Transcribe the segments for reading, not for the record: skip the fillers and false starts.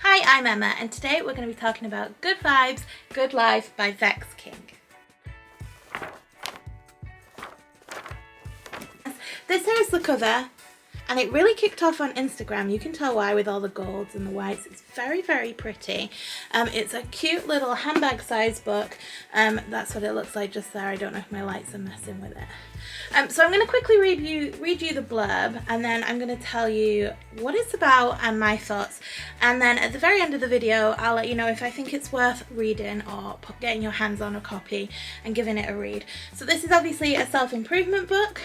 Hi, I'm Emma, and today we're going to be talking about Good Vibes, Good Life by Vex King. This here is the cover, and it really kicked off on Instagram. You can tell why with all the golds and the whites. It's very, very pretty. It's a cute little handbag size book. That's what it looks like just there. I don't know if my lights are messing with it. So I'm going to quickly read you the blurb, and then I'm going to tell you what it's about and my thoughts. And then at the very end of the video, I'll let you know if I think it's worth reading or getting your hands on a copy and giving it a read. So this is obviously a self-improvement book.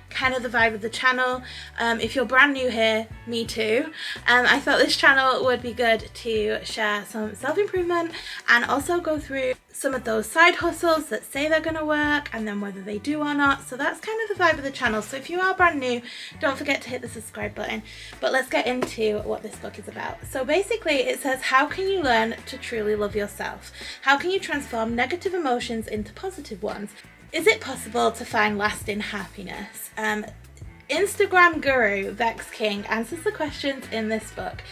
Kind of the vibe of the channel. If you're brand new here, me too. I thought this channel would be good to share some self-improvement and also go through some of those side hustles that say they're gonna work and then whether they do or not. So that's kind of the vibe of the channel. So if you are brand new, don't forget to hit the subscribe button. But let's get into what this book is about. So basically it says, how can you learn to truly love yourself? How can you transform negative emotions into positive ones? Is it possible to find lasting happiness? Instagram guru Vex King answers the questions in this book.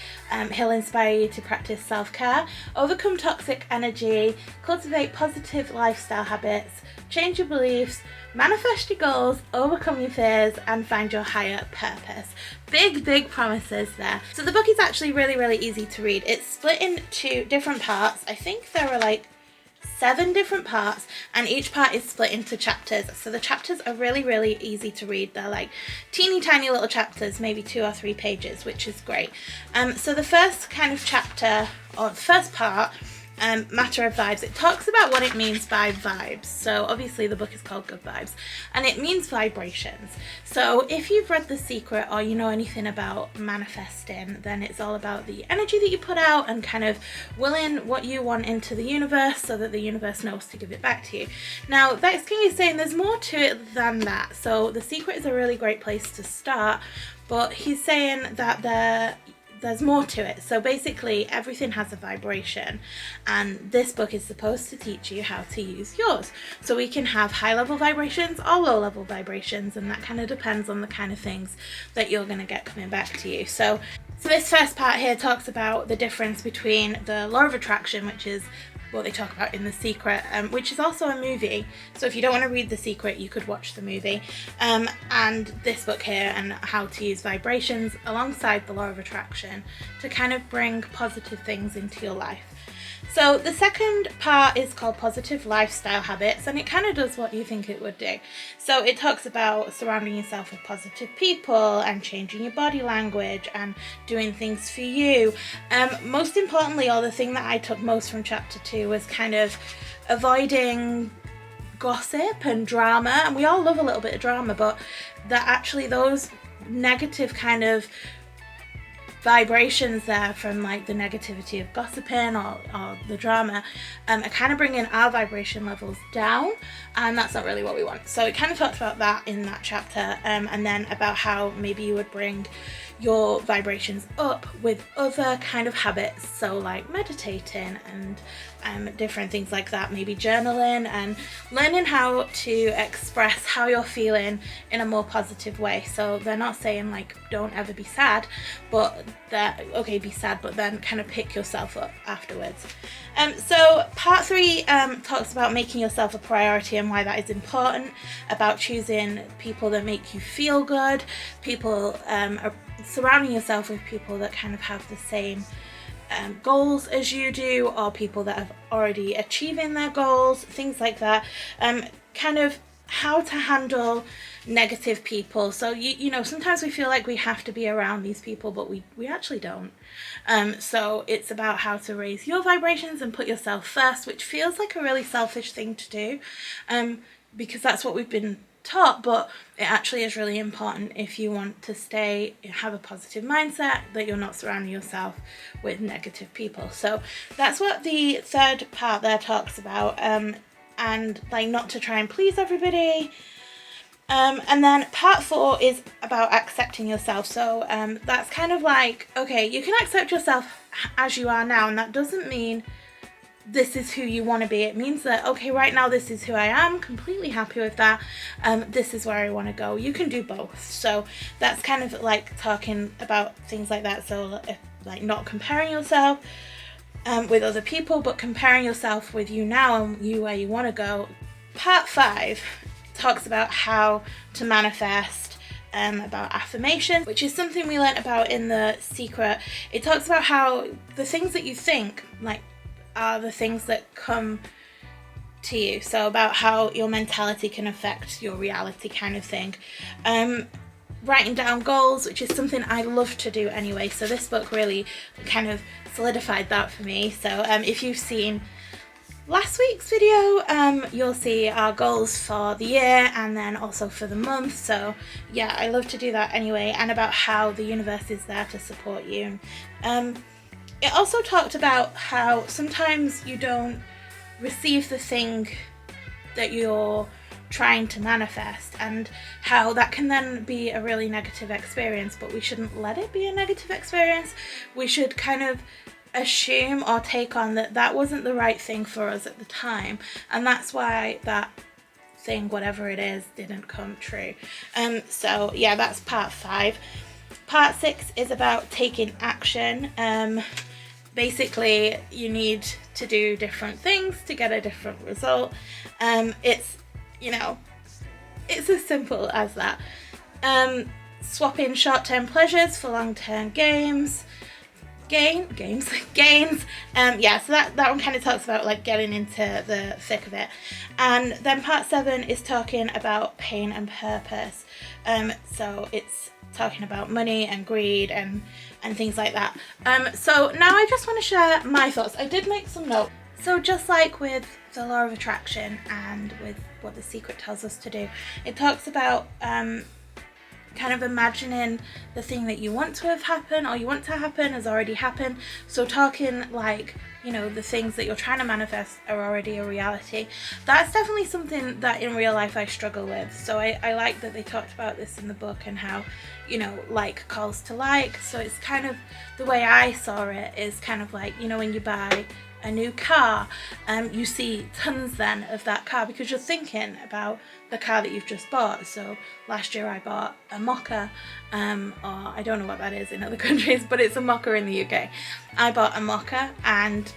He'll inspire you to practice self-care, overcome toxic energy, cultivate positive lifestyle habits, change your beliefs, manifest your goals, overcome your fears, and find your higher purpose. Big promises there. So the book is actually really easy to read. It's split into different parts. I think there are like 7 different parts, and each part is split into chapters. So the chapters are really easy to read. They're like teeny tiny little chapters, maybe 2 or 3 pages, which is great. So the first kind of chapter, or the first part, Matter of Vibes, it talks about what it means by vibes. So obviously the book is called Good Vibes, and it means vibrations. So if you've read The Secret or you know anything about manifesting, then it's all about the energy that you put out and kind of willing what you want into the universe so that the universe knows to give it back to you. Now Vex King is saying there's more to it than that. So The Secret is a really great place to start, but he's saying that there's more to it. So basically everything has a vibration, and this book is supposed to teach you how to use yours. So we can have high level vibrations or low level vibrations, and that kind of depends on the kind of things that you're going to get coming back to you. So this first part here talks about the difference between the law of attraction, which is what they talk about in The Secret, which is also a movie. So if you don't want to read The Secret, you could watch the movie. And this book here, and how to use vibrations alongside the law of attraction to kind of bring positive things into your life. So the second part is called Positive Lifestyle Habits, and it kind of does what you think it would do. So it talks about surrounding yourself with positive people and changing your body language and doing things for you. Most importantly, or the thing that I took most from chapter 2 was kind of avoiding gossip and drama. And we all love a little bit of drama, but that actually those negative kind of vibrations there from like the negativity of gossiping or the drama are kind of bringing our vibration levels down, and that's not really what we want. So it kind of talked about that in that chapter, and then about how maybe you would bring your vibrations up with other kind of habits, so like meditating and different things like that, maybe journaling and learning how to express how you're feeling in a more positive way. So they're not saying like don't ever be sad, but that okay, be sad, but then kind of pick yourself up afterwards. So part 3 talks about making yourself a priority and why that is important, about choosing people that make you feel good, people surrounding yourself with people that kind of have the same goals as you do, or people that have already achieving their goals, things like that. Kind of how to handle negative people. So you know, sometimes we feel like we have to be around these people, but we actually don't. So it's about how to raise your vibrations and put yourself first, which feels like a really selfish thing to do, because that's what we've been taught, but it actually is really important if you want to have a positive mindset, that you're not surrounding yourself with negative people. So that's what the third part there talks about, and like not to try and please everybody. And then part 4 is about accepting yourself. So that's kind of like, okay, you can accept yourself as you are now, and that doesn't mean this is who you want to be. It means that, okay, right now this is who I am, completely happy with that. This is where I want to go. You can do both. So that's kind of like talking about things like that. So if like not comparing yourself with other people, but comparing yourself with you now and you where you want to go. Part 5 talks about how to manifest, about affirmation, which is something we learnt about in The Secret. It talks about how the things that you think like are the things that come to you, so about how your mentality can affect your reality kind of thing. Writing down goals, which is something I love to do anyway, so this book really kind of solidified that for me. So if you've seen last week's video, you'll see our goals for the year and then also for the month. So yeah, I love to do that anyway, and about how the universe is there to support you. It also talked about how sometimes you don't receive the thing that you're trying to manifest, and how that can then be a really negative experience, but we shouldn't let it be a negative experience. We should kind of assume or take on that that wasn't the right thing for us at the time, and that's why that thing, whatever it is, didn't come true. So yeah, that's part 5. Part 6 is about taking action. Basically you need to do different things to get a different result. It's, you know, it's as simple as that. Swapping short-term pleasures for long-term gains. Yeah, so that one kind of talks about like getting into the thick of it. And then part 7 is talking about pain and purpose. So it's talking about money and greed and things like that. So now I just want to share my thoughts. I did make some notes. So just like with the law of attraction and with what The Secret tells us to do, it talks about kind of imagining the thing that you want to have happen or you want to happen has already happened. So talking like, you know, the things that you're trying to manifest are already a reality. That's definitely something that in real life I struggle with. So I like that they talked about this in the book and how, you know, like calls to like. So it's kind of the way I saw it is kind of like, you know, when you buy a new car, you see tons then of that car because you're thinking about the car that you've just bought. So last year I bought a Mocha, or I don't know what that is in other countries, but it's a Mocha in the UK. I bought a Mocha and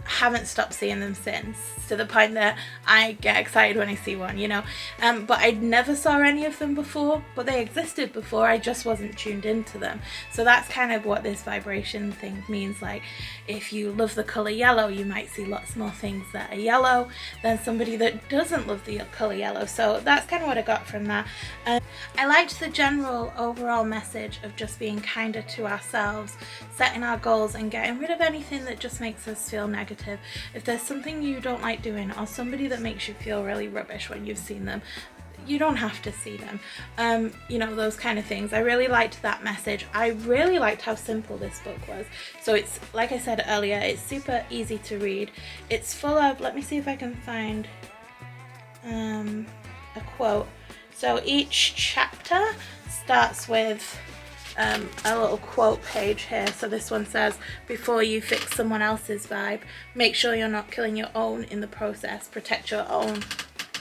haven't stopped seeing them since, to the point that I get excited when I see one, you know. But I never saw any of them before, but they existed before, I just wasn't tuned into them. So that's kind of what this vibration thing means. Like if you love the colour yellow, you might see lots more things that are yellow than somebody that doesn't love the colour yellow. So that's kind of what I got from that. I liked the general overall message of just being kinder to ourselves, setting our goals and getting rid of anything that just makes us feel negative. If there's something you don't like doing or somebody that makes you feel really rubbish when you've seen them, you don't have to see them. You know, those kind of things. I really liked that message. I really liked how simple this book was. So it's, like I said earlier, it's super easy to read. It's full of, let me see if I can find a quote. So each chapter starts with a little quote page here. So this one says, before you fix someone else's vibe, make sure you're not killing your own in the process. Protect your own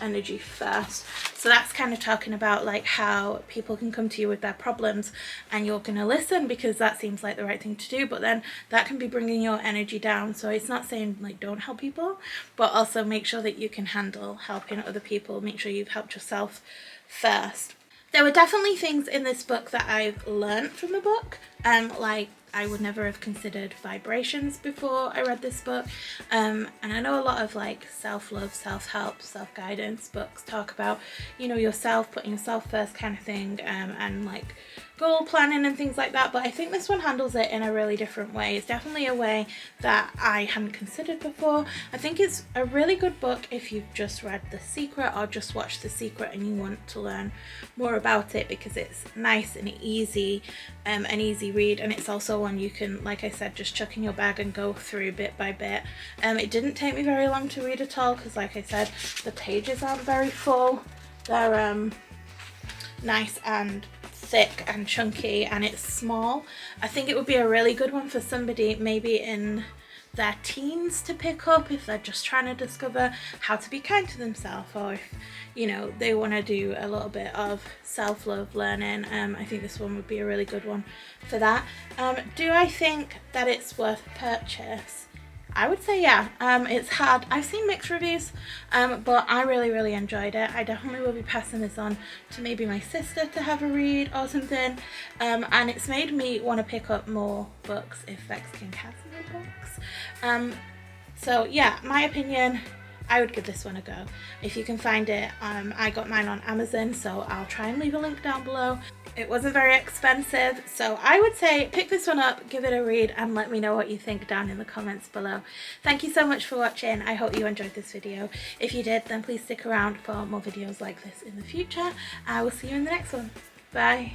energy first. So that's kind of talking about like how people can come to you with their problems and you're going to listen because that seems like the right thing to do, but then that can be bringing your energy down. So it's not saying like don't help people, but also make sure that you can handle helping other people. Make sure you've helped yourself first. There were definitely things in this book that I've learned from the book, like I would never have considered vibrations before I read this book. And I know a lot of like self-love, self-help, self-guidance books talk about, you know, yourself, putting yourself first kind of thing, and like goal planning and things like that, but I think this one handles it in a really different way. It's definitely a way that I hadn't considered before. I think it's a really good book if you've just read The Secret or just watched The Secret and you want to learn more about it, because it's nice and easy, an easy read, and it's also one you can, like I said, just chuck in your bag and go through bit by bit. It didn't take me very long to read at all because, like I said, the pages aren't very full. They're nice and thick and chunky, and it's small. I think it would be a really good one for somebody maybe in their teens to pick up if they're just trying to discover how to be kind to themselves, or if, you know, they want to do a little bit of self-love learning. I think this one would be a really good one for that. Do I think that it's worth purchase? I would say yeah. It's hard. I've seen mixed reviews, but I really enjoyed it. I definitely will be passing this on to maybe my sister to have a read or something, and it's made me want to pick up more books if Vex King has more books. So yeah, my opinion, I would give this one a go. If you can find it, I got mine on Amazon, so I'll try and leave a link down below. It wasn't very expensive, so I would say pick this one up, give it a read, and let me know what you think down in the comments below. Thank you so much for watching. I hope you enjoyed this video. If you did, then please stick around for more videos like this in the future. I will see you in the next one. Bye.